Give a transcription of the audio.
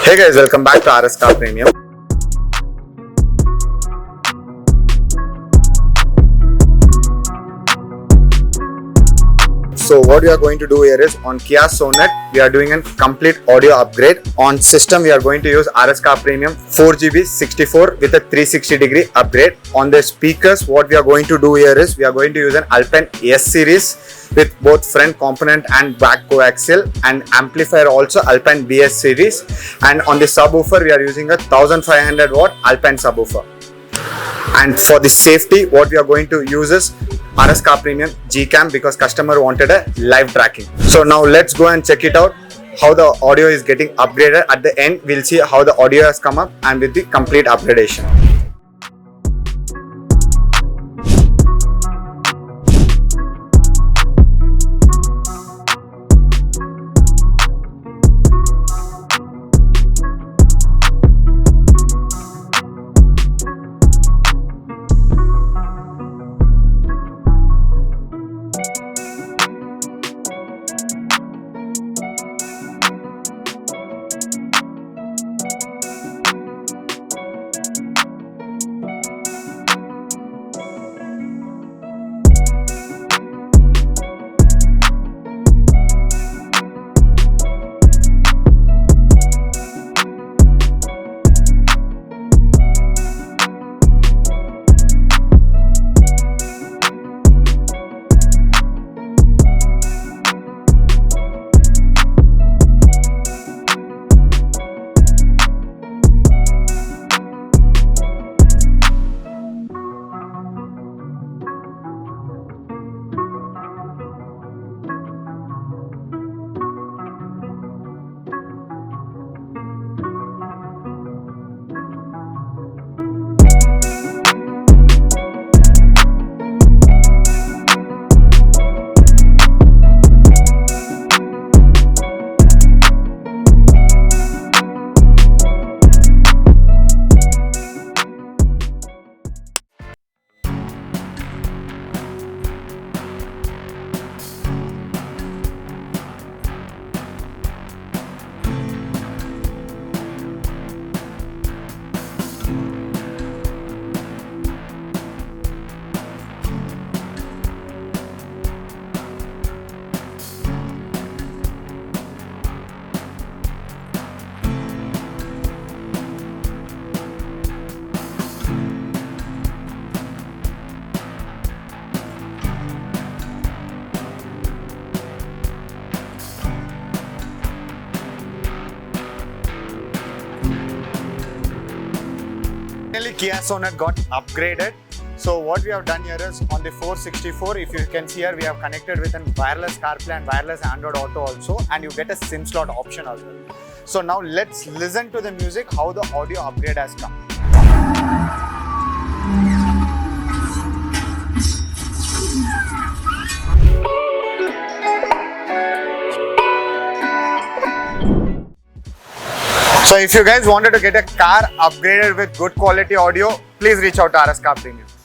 Hey guys, welcome back to RSCARPREMIUM. So what we are going to do here is on KIA SONET, we are doing a complete audio upgrade. On system, we are going to use RSCARPREMIUM 4GB 64 with a 360-degree upgrade. On the speakers, what we are going to do here is we are going to use an Alpine S series with both front component and back coaxial, and amplifier also Alpine BS series. And on the subwoofer, we are using a 1500 watt Alpine subwoofer. And for the safety, what we are going to use is RSCARPREMIUM G-Cam because customer wanted a live tracking. So now let's go and check it out how the audio is getting upgraded. At the end, we'll see how the audio has come up and with the complete upgradation. Finally, KIA SONET got upgraded. So what we have done here is on the 464, if you can see here, we have connected with a wireless CarPlay and wireless Android Auto also, and you get a SIM slot option as well. So now let's listen to the music, how the audio upgrade has come. So if you guys wanted to get a car upgraded with good quality audio, please reach out to RSCARPREMIUM.